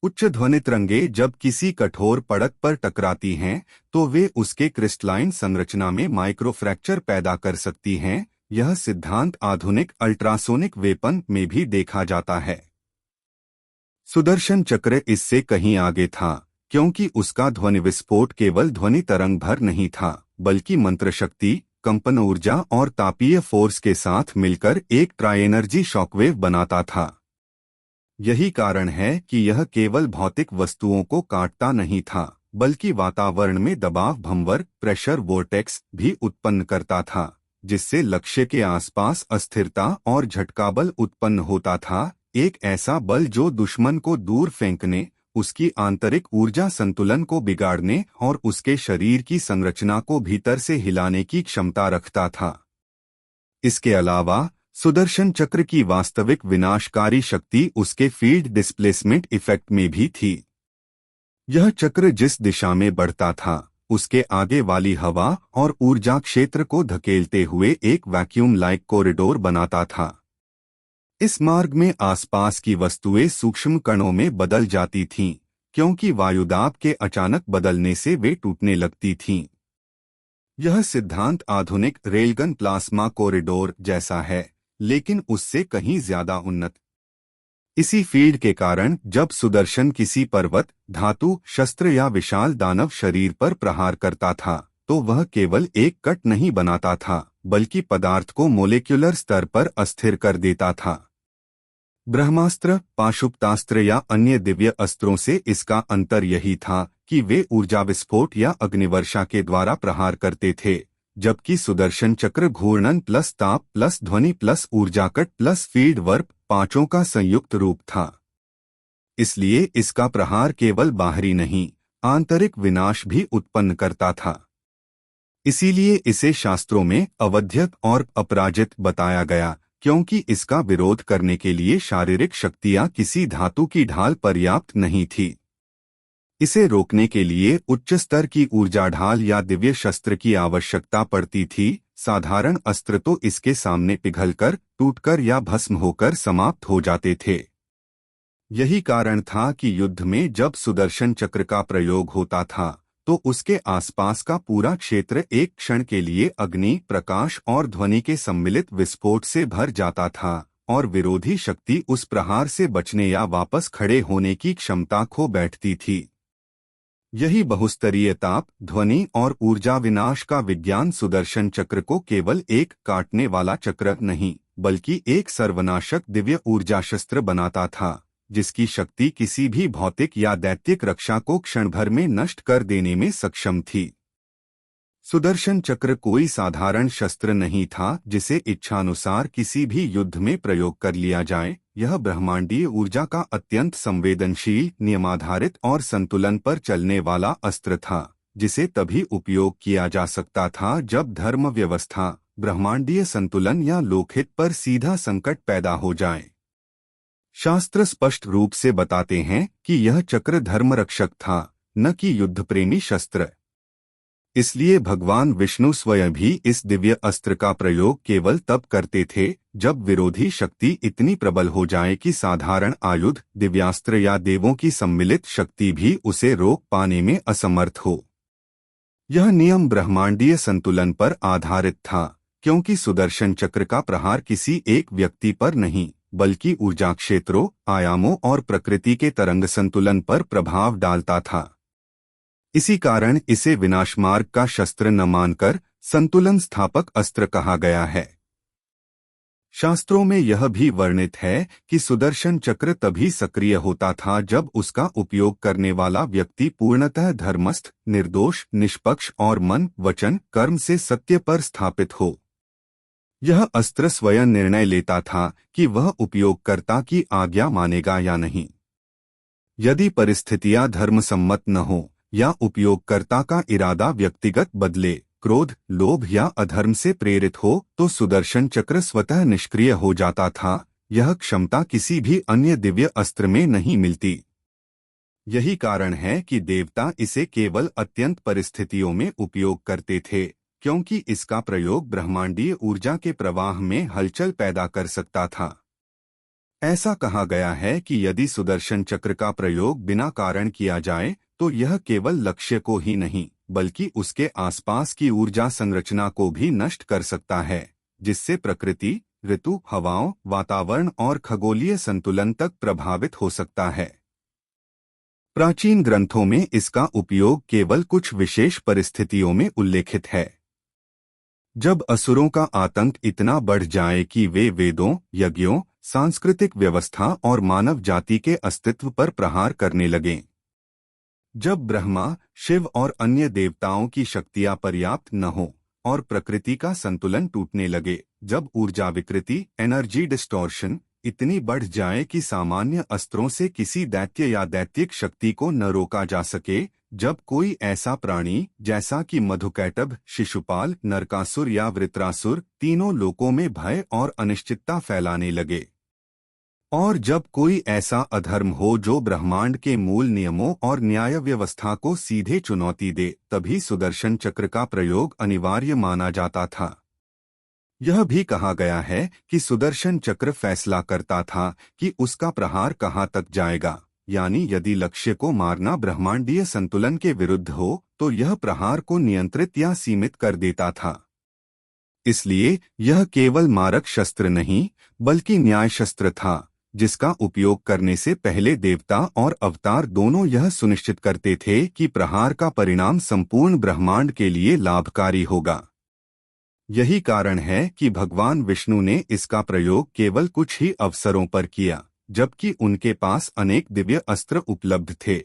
उच्च ध्वनि तरंगे जब किसी कठोर पड़क पर टकराती हैं, तो वे उसके क्रिस्टलाइन संरचना में माइक्रोफ्रैक्चर पैदा कर सकती हैं। यह सिद्धांत आधुनिक अल्ट्रासोनिक वेपन में भी देखा जाता है। सुदर्शन चक्र इससे कहीं आगे था, क्योंकि उसका ध्वनि विस्फोट केवल ध्वनि तरंग भर नहीं था, बल्कि मंत्र शक्ति, कंपन ऊर्जा और तापीय फोर्स के साथ मिलकर एक ट्राई एनर्जी शॉकवेव बनाता था। यही कारण है कि यह केवल भौतिक वस्तुओं को काटता नहीं था, बल्कि वातावरण में दबाव भंवर, प्रेशर वोर्टेक्स भी उत्पन्न करता था, जिससे लक्ष्य के आसपास अस्थिरता और झटका बल उत्पन्न होता था, एक ऐसा बल जो दुश्मन को दूर फेंकने, उसकी आंतरिक ऊर्जा संतुलन को बिगाड़ने और उसके शरीर की संरचना को भीतर से हिलाने की क्षमता रखता था। इसके अलावा सुदर्शन चक्र की वास्तविक विनाशकारी शक्ति उसके फील्ड डिस्प्लेसमेंट इफेक्ट में भी थी। यह चक्र जिस दिशा में बढ़ता था, उसके आगे वाली हवा और ऊर्जा क्षेत्र को धकेलते हुए एक वैक्यूम लाइक कॉरिडोर बनाता था। इस मार्ग में आसपास की वस्तुएं सूक्ष्म कणों में बदल जाती थीं, क्योंकि वायुदाब के अचानक बदलने से वे टूटने लगती थीं। यह सिद्धांत आधुनिक रेलगन प्लाज्मा कॉरिडोर जैसा है, लेकिन उससे कहीं ज्यादा उन्नत। इसी फील्ड के कारण जब सुदर्शन किसी पर्वत, धातु, शस्त्र या विशाल दानव शरीर पर प्रहार करता था, तो वह केवल एक कट नहीं बनाता था, बल्कि पदार्थ को मोलेक्युलर स्तर पर अस्थिर कर देता था। ब्रह्मास्त्र, पाशुपतास्त्र या अन्य दिव्य अस्त्रों से इसका अंतर यही था कि वे ऊर्जा विस्फोट या अग्निवर्षा के द्वारा प्रहार करते थे, जबकि सुदर्शन चक्र घूर्णन प्लस ताप प्लस ध्वनि प्लस ऊर्जाकट प्लस फील्ड वर्प पांचों का संयुक्त रूप था। इसलिए इसका प्रहार केवल बाहरी नहीं, आंतरिक विनाश भी उत्पन्न करता था। इसीलिए इसे शास्त्रों में अवध्य और अपराजित बताया गया, क्योंकि इसका विरोध करने के लिए शारीरिक शक्तियां किसी धातु की ढाल पर्याप्त नहीं थी। इसे रोकने के लिए उच्च स्तर की ऊर्जा ढाल या दिव्य शस्त्र की आवश्यकता पड़ती थी। साधारण अस्त्र तो इसके सामने पिघलकर, टूटकर या भस्म होकर समाप्त हो जाते थे। यही कारण था कि युद्ध में जब सुदर्शन चक्र का प्रयोग होता था तो उसके आसपास का पूरा क्षेत्र एक क्षण के लिए अग्नि, प्रकाश और ध्वनि के सम्मिलित विस्फोट से भर जाता था और विरोधी शक्ति उस प्रहार से बचने या वापस खड़े होने की क्षमता खो बैठती थी। यही बहुस्तरीय ताप, ध्वनि और ऊर्जा विनाश का विज्ञान सुदर्शन चक्र को केवल एक काटने वाला चक्र नहीं, बल्कि एक सर्वनाशक दिव्य ऊर्जा शस्त्र बनाता था, जिसकी शक्ति किसी भी भौतिक या दैत्यिक रक्षा को क्षण भर में नष्ट कर देने में सक्षम थी। सुदर्शन चक्र कोई साधारण शस्त्र नहीं था जिसे इच्छानुसार किसी भी युद्ध में प्रयोग कर लिया जाए। यह ब्रह्मांडीय ऊर्जा का अत्यंत संवेदनशील, नियमाधारित और संतुलन पर चलने वाला अस्त्र था, जिसे तभी उपयोग किया जा सकता था जब धर्म व्यवस्था, ब्रह्मांडीय संतुलन या लोकहित पर सीधा संकट पैदा हो जाए। शास्त्र स्पष्ट रूप से बताते हैं कि यह चक्र धर्मरक्षक था, न कि युद्धप्रेमी शस्त्र। इसलिए भगवान विष्णु स्वयं भी इस दिव्य अस्त्र का प्रयोग केवल तब करते थे जब विरोधी शक्ति इतनी प्रबल हो जाए कि साधारण आयुध, दिव्यास्त्र या देवों की सम्मिलित शक्ति भी उसे रोक पाने में असमर्थ हो। यह नियम ब्रह्मांडीय संतुलन पर आधारित था, क्योंकि सुदर्शन चक्र का प्रहार किसी एक व्यक्ति पर नहीं, बल्कि ऊर्जा क्षेत्रों, आयामों और प्रकृति के तरंग संतुलन पर प्रभाव डालता था। इसी कारण इसे विनाशमार्ग का शस्त्र न मानकर संतुलन स्थापक अस्त्र कहा गया है। शास्त्रों में यह भी वर्णित है कि सुदर्शन चक्र तभी सक्रिय होता था जब उसका उपयोग करने वाला व्यक्ति पूर्णतः धर्मस्थ, निर्दोष, निष्पक्ष और मन, वचन, कर्म से सत्य पर स्थापित हो। यह अस्त्र स्वयं निर्णय लेता था कि वह उपयोगकर्ता की आज्ञा मानेगा या नहीं। यदि परिस्थितियां धर्मसम्मत न हो या उपयोगकर्ता का इरादा व्यक्तिगत बदले, क्रोध, लोभ या अधर्म से प्रेरित हो, तो सुदर्शन चक्र स्वतः निष्क्रिय हो जाता था। यह क्षमता किसी भी अन्य दिव्य अस्त्र में नहीं मिलती। यही कारण है कि देवता इसे केवल अत्यंत परिस्थितियों में उपयोग करते थे, क्योंकि इसका प्रयोग ब्रह्मांडीय ऊर्जा के प्रवाह में हलचल पैदा कर सकता था। ऐसा कहा गया है कि यदि सुदर्शन चक्र का प्रयोग बिना कारण किया जाए तो यह केवल लक्ष्य को ही नहीं, बल्कि उसके आसपास की ऊर्जा संरचना को भी नष्ट कर सकता है, जिससे प्रकृति, ऋतु, हवाओं, वातावरण और खगोलीय संतुलन तक प्रभावित हो सकता है। प्राचीन ग्रंथों में इसका उपयोग केवल कुछ विशेष परिस्थितियों में उल्लेखित है। जब असुरों का आतंक इतना बढ़ जाए कि वे वेदों, यज्ञों, सांस्कृतिक व्यवस्था और मानव जाति के अस्तित्व पर प्रहार करने लगें। जब ब्रह्मा, शिव और अन्य देवताओं की शक्तियां पर्याप्त न हो और प्रकृति का संतुलन टूटने लगे, जब ऊर्जा विकृति, एनर्जी डिस्टॉर्शन इतनी बढ़ जाए कि सामान्य अस्त्रों से किसी दैत्य या दैत्यिक शक्ति को न रोका जा सके, जब कोई ऐसा प्राणी जैसा कि मधुकैटभ, शिशुपाल, नरकासुर या वृत्रासुर तीनों लोकों में भय और अनिश्चितता फैलाने लगे, और जब कोई ऐसा अधर्म हो जो ब्रह्मांड के मूल नियमों और न्याय व्यवस्था को सीधे चुनौती दे, तभी सुदर्शन चक्र का प्रयोग अनिवार्य माना जाता था। यह भी कहा गया है कि सुदर्शन चक्र फैसला करता था कि उसका प्रहार कहाँ तक जाएगा, यानी यदि लक्ष्य को मारना ब्रह्मांडीय संतुलन के विरुद्ध हो तो यह प्रहार को नियंत्रित या सीमित कर देता था। इसलिए यह केवल मारक शस्त्र नहीं, बल्कि न्याय शस्त्र था, जिसका उपयोग करने से पहले देवता और अवतार दोनों यह सुनिश्चित करते थे कि प्रहार का परिणाम संपूर्ण ब्रह्मांड के लिए लाभकारी होगा। यही कारण है कि भगवान विष्णु ने इसका प्रयोग केवल कुछ ही अवसरों पर किया, जबकि उनके पास अनेक दिव्य अस्त्र उपलब्ध थे।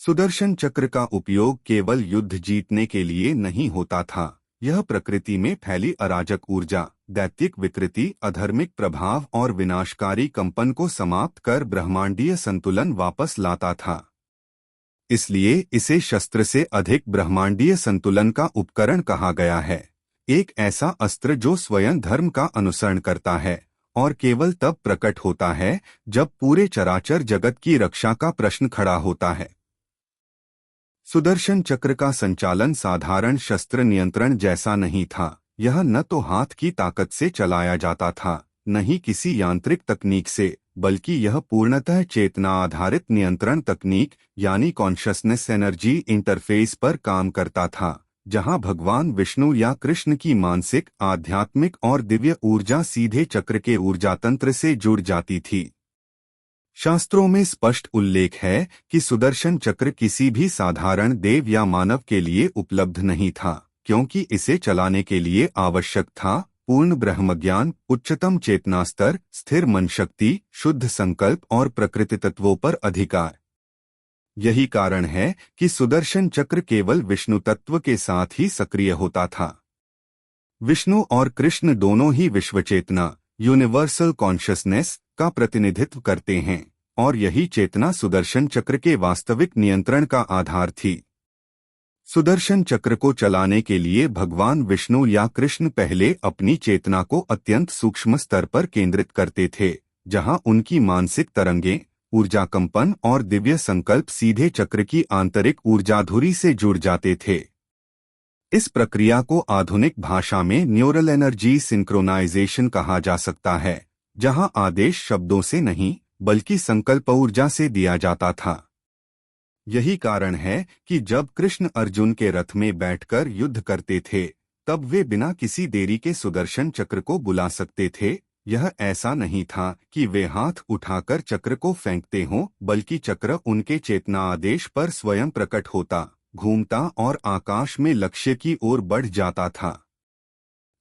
सुदर्शन चक्र का उपयोग केवल युद्ध जीतने के लिए नहीं होता था। यह प्रकृति में फैली अराजक ऊर्जा, दैत्यिक विकृति, अधर्मिक प्रभाव और विनाशकारी कंपन को समाप्त कर ब्रह्मांडीय संतुलन वापस लाता था। इसलिए इसे शस्त्र से अधिक ब्रह्मांडीय संतुलन का उपकरण कहा गया है। एक ऐसा अस्त्र जो स्वयं धर्म का अनुसरण करता है और केवल तब प्रकट होता है जब पूरे चराचर जगत की रक्षा का प्रश्न खड़ा होता है। सुदर्शन चक्र का संचालन साधारण शस्त्र नियंत्रण जैसा नहीं था। यह न तो हाथ की ताकत से चलाया जाता था, न ही किसी यांत्रिक तकनीक से, बल्कि यह पूर्णतः चेतना आधारित नियंत्रण तकनीक यानी कॉन्शसनेस एनर्जी इंटरफेस पर काम करता था, जहां भगवान विष्णु या कृष्ण की मानसिक, आध्यात्मिक और दिव्य ऊर्जा सीधे चक्र के ऊर्जा तंत्र से जुड़ जाती थी। शास्त्रों में स्पष्ट उल्लेख है कि सुदर्शन चक्र किसी भी साधारण देव या मानव के लिए उपलब्ध नहीं था, क्योंकि इसे चलाने के लिए आवश्यक था पूर्ण ब्रह्मज्ञान, उच्चतम चेतना स्तर, स्थिर मन शक्ति, शुद्ध संकल्प और प्रकृति तत्वों पर अधिकार। यही कारण है कि सुदर्शन चक्र केवल विष्णु तत्व के साथ ही सक्रिय होता था। विष्णु और कृष्ण दोनों ही विश्व चेतना, यूनिवर्सल कॉन्शसनेस का प्रतिनिधित्व करते हैं, और यही चेतना सुदर्शन चक्र के वास्तविक नियंत्रण का आधार थी। सुदर्शन चक्र को चलाने के लिए भगवान विष्णु या कृष्ण पहले अपनी चेतना को अत्यंत सूक्ष्म स्तर पर केंद्रित करते थे, जहां उनकी मानसिक तरंगें, ऊर्जा कंपन और दिव्य संकल्प सीधे चक्र की आंतरिक ऊर्जाधुरी से जुड़ जाते थे। इस प्रक्रिया को आधुनिक भाषा में न्यूरल एनर्जी सिंक्रोनाइजेशन कहा जा सकता है, जहां आदेश शब्दों से नहीं बल्कि संकल्प ऊर्जा से दिया जाता था। यही कारण है कि जब कृष्ण अर्जुन के रथ में बैठकर युद्ध करते थे, तब वे बिना किसी देरी के सुदर्शन चक्र को बुला सकते थे। यह ऐसा नहीं था कि वे हाथ उठाकर चक्र को फेंकते हों, बल्कि चक्र उनके चेतना आदेश पर स्वयं प्रकट होता, घूमता और आकाश में लक्ष्य की ओर बढ़ जाता था।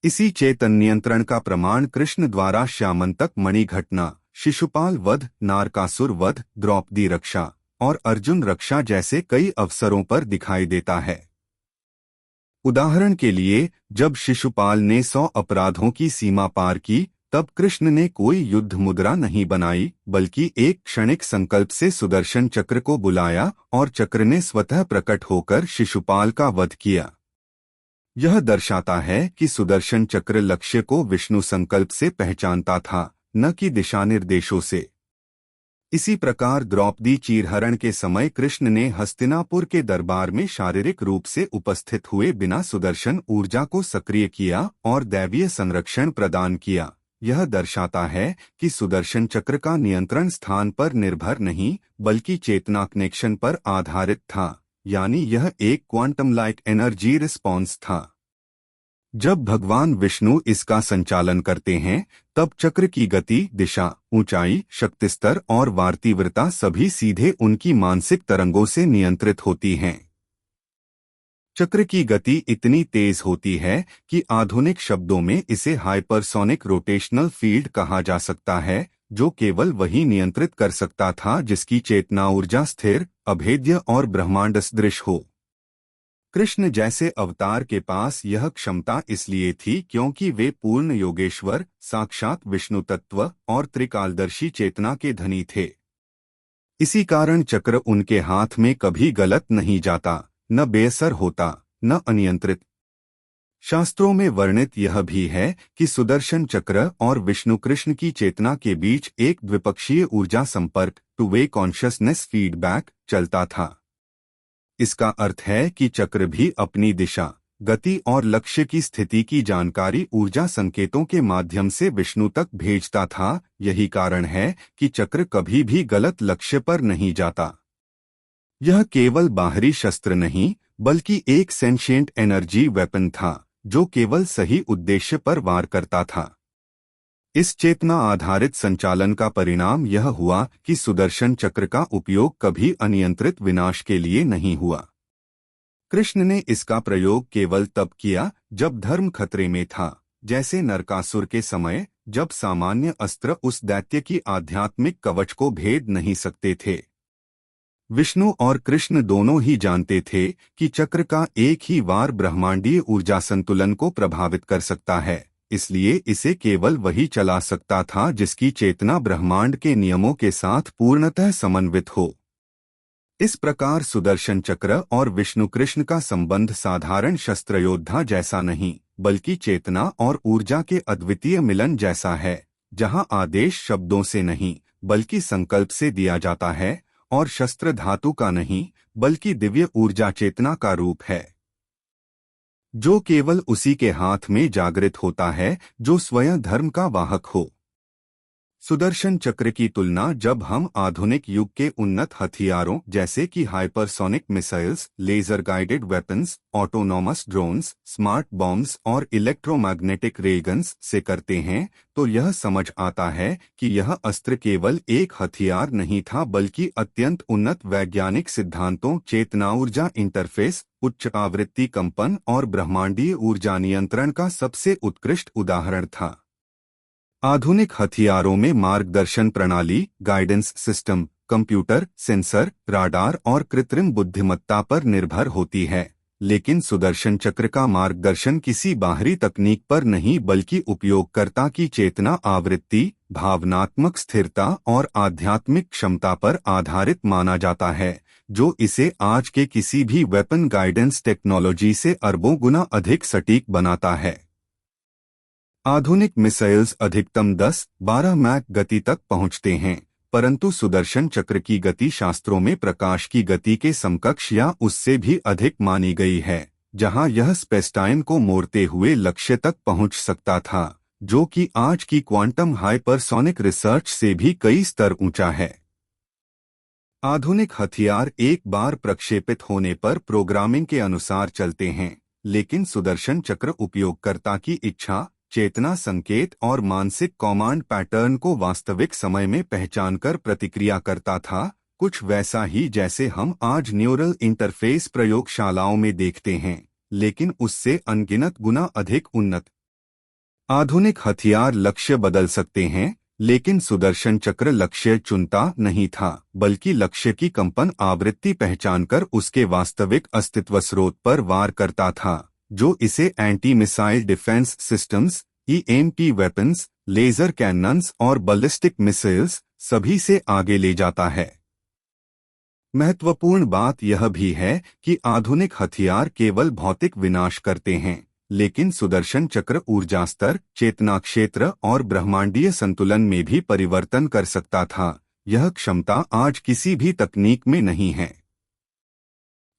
इसी चेतन नियंत्रण का प्रमाण कृष्ण द्वारा श्यामंतक मणि घटना, शिशुपाल वध, नारकासुर वध, द्रौपदी रक्षा और अर्जुन रक्षा जैसे कई अवसरों पर दिखाई देता है। उदाहरण के लिए, जब शिशुपाल ने 100 अपराधों की सीमा पार की, तब कृष्ण ने कोई युद्ध मुद्रा नहीं बनाई, बल्कि एक क्षणिक संकल्प से सुदर्शन चक्र को बुलाया और चक्र ने स्वतः प्रकट होकर शिशुपाल का वध किया। यह दर्शाता है कि सुदर्शन चक्र लक्ष्य को विष्णु संकल्प से पहचानता था, न कि दिशा निर्देशों से। इसी प्रकार द्रौपदी चीरहरण के समय कृष्ण ने हस्तिनापुर के दरबार में शारीरिक रूप से उपस्थित हुए बिना सुदर्शन ऊर्जा को सक्रिय किया और दैवीय संरक्षण प्रदान किया। यह दर्शाता है कि सुदर्शन चक्र का नियंत्रण स्थान पर निर्भर नहीं बल्कि चेतना कनेक्शन पर आधारित था, यानी यह एक क्वांटम लाइक एनर्जी रिस्पॉन्स था। जब भगवान विष्णु इसका संचालन करते हैं, तब चक्र की गति, दिशा, ऊंचाई, शक्ति स्तर और वार्तीव्रता सभी सीधे उनकी मानसिक तरंगों से नियंत्रित होती हैं। चक्र की गति इतनी तेज होती है कि आधुनिक शब्दों में इसे हाइपरसोनिक रोटेशनल फील्ड कहा जा सकता है, जो केवल वही नियंत्रित कर सकता था जिसकी चेतना ऊर्जा स्थिर, अभेद्य और ब्रह्मांड सदृश हो। कृष्ण जैसे अवतार के पास यह क्षमता इसलिए थी क्योंकि वे पूर्ण योगेश्वर, साक्षात विष्णु तत्व और त्रिकालदर्शी चेतना के धनी थे। इसी कारण चक्र उनके हाथ में कभी गलत नहीं जाता, न बेअसर होता, न अनियंत्रित। शास्त्रों में वर्णित यह भी है कि सुदर्शन चक्र और विष्णु कृष्ण की चेतना के बीच एक द्विपक्षीय ऊर्जा संपर्क, टू वे कॉन्शियसनेस फीडबैक, चलता था। इसका अर्थ है कि चक्र भी अपनी दिशा, गति और लक्ष्य की स्थिति की जानकारी ऊर्जा संकेतों के माध्यम से विष्णु तक भेजता था। यही कारण है कि चक्र कभी भी गलत लक्ष्य पर नहीं जाता। यह केवल बाहरी शस्त्र नहीं बल्कि एक सेंशिएंट एनर्जी वेपन था, जो केवल सही उद्देश्य पर वार करता था। इस चेतना आधारित संचालन का परिणाम यह हुआ कि सुदर्शन चक्र का उपयोग कभी अनियंत्रित विनाश के लिए नहीं हुआ। कृष्ण ने इसका प्रयोग केवल तब किया जब धर्म खतरे में था, जैसे नरकासुर के समय, जब सामान्य अस्त्र उस दैत्य की आध्यात्मिक कवच को भेद नहीं सकते थे। विष्णु और कृष्ण दोनों ही जानते थे कि चक्र का एक ही वार ब्रह्मांडीय ऊर्जा संतुलन को प्रभावित कर सकता है, इसलिए इसे केवल वही चला सकता था जिसकी चेतना ब्रह्मांड के नियमों के साथ पूर्णतः समन्वित हो। इस प्रकार सुदर्शन चक्र और विष्णु कृष्ण का संबंध साधारण शस्त्र योद्धा जैसा नहीं, बल्कि चेतना और ऊर्जा के अद्वितीय मिलन जैसा है, जहां आदेश शब्दों से नहीं बल्कि संकल्प से दिया जाता है, और शस्त्र धातु का नहीं बल्कि दिव्य ऊर्जा चेतना का रूप है, जो केवल उसी के हाथ में जागृत होता है जो स्वयं धर्म का वाहक हो। सुदर्शन चक्र की तुलना जब हम आधुनिक युग के उन्नत हथियारों जैसे कि hypersonic missiles, laser guided weapons, autonomous drones, smart bombs और इलेक्ट्रोमैग्नेटिक रेगन्स से करते हैं, तो यह समझ आता है कि यह अस्त्र केवल एक हथियार नहीं था बल्कि अत्यंत उन्नत वैज्ञानिक सिद्धांतों, चेतना ऊर्जा इंटरफेस, उच्च आवृत्ति कंपन और ब्रह्मांडीय ऊर्जा नियंत्रण का सबसे उत्कृष्ट उदाहरण था। आधुनिक हथियारों में मार्गदर्शन प्रणाली, guidance system, computer, sensor, radar और कृत्रिम बुद्धिमत्ता पर निर्भर होती है, लेकिन सुदर्शन चक्र का मार्गदर्शन किसी बाहरी तकनीक पर नहीं बल्कि उपयोगकर्ता की चेतना, आवृत्ति, भावनात्मक स्थिरता और आध्यात्मिक क्षमता पर आधारित माना जाता है, जो इसे आज के किसी भी वेपन गाइडेंस टेक्नोलॉजी से अरबों गुना अधिक सटीक बनाता है। आधुनिक मिसाइल्स अधिकतम 10-12 मैक गति तक पहुंचते हैं, परंतु सुदर्शन चक्र की गति शास्त्रों में प्रकाश की गति के समकक्ष या उससे भी अधिक मानी गई है, जहां यह स्पेसटाइम को मोड़ते हुए लक्ष्य तक पहुंच सकता था, जो कि आज की क्वांटम हाइपरसोनिक रिसर्च से भी कई स्तर ऊंचा है। आधुनिक हथियार एक बार प्रक्षेपित होने पर प्रोग्रामिंग के अनुसार चलते हैं, लेकिन सुदर्शन चक्र उपयोगकर्ता की इच्छा, चेतना, संकेत और मानसिक कमांड पैटर्न को वास्तविक समय में पहचानकर प्रतिक्रिया करता था, कुछ वैसा ही जैसे हम आज न्यूरल इंटरफेस प्रयोगशालाओं में देखते हैं, लेकिन उससे अनगिनत गुना अधिक उन्नत। आधुनिक हथियार लक्ष्य बदल सकते हैं, लेकिन सुदर्शन चक्र लक्ष्य चुनता नहीं था बल्कि लक्ष्य की कंपन आवृत्ति पहचानकर उसके वास्तविक अस्तित्व स्रोत पर वार करता था, जो इसे anti missile defence systems, EMP weapons, laser cannons और बैलिस्टिक मिसाइल्स सभी से आगे ले जाता है। महत्वपूर्ण बात यह भी है कि आधुनिक हथियार केवल भौतिक विनाश करते हैं, लेकिन सुदर्शन चक्र ऊर्जा स्तर, चेतना क्षेत्र और ब्रह्मांडीय संतुलन में भी परिवर्तन कर सकता था। यह क्षमता आज किसी भी तकनीक में नहीं है।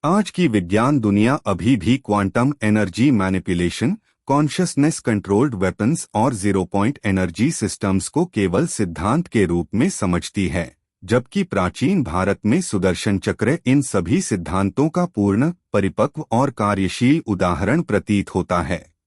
आज की विज्ञान दुनिया अभी भी quantum energy manipulation, consciousness controlled weapons और जीरो पॉइंट एनर्जी सिस्टम्स को केवल सिद्धांत के रूप में समझती है, जबकि प्राचीन भारत में सुदर्शन चक्र इन सभी सिद्धांतों का पूर्ण, परिपक्व और कार्यशील उदाहरण प्रतीत होता है।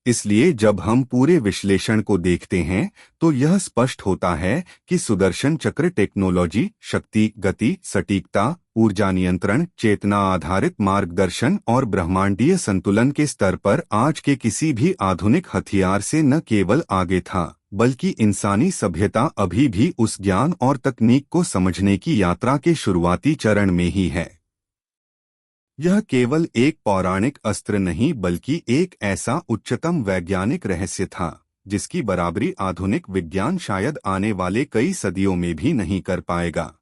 इसलिए जब हम पूरे विश्लेषण को देखते हैं तो यह स्पष्ट होता है कि सुदर्शन चक्र टेक्नोलॉजी, शक्ति, गति, सटीकता, ऊर्जा नियंत्रण, चेतना आधारित मार्गदर्शन और ब्रह्मांडीय संतुलन के स्तर पर आज के किसी भी आधुनिक हथियार से न केवल आगे था, बल्कि इंसानी सभ्यता अभी भी उस ज्ञान और तकनीक को समझने की यात्रा के शुरुआती चरण में ही है। यह केवल एक पौराणिक अस्त्र नहीं बल्कि एक ऐसा उच्चतम वैज्ञानिक रहस्य था जिसकी बराबरी आधुनिक विज्ञान शायद आने वाले कई सदियों में भी नहीं कर पाएगा।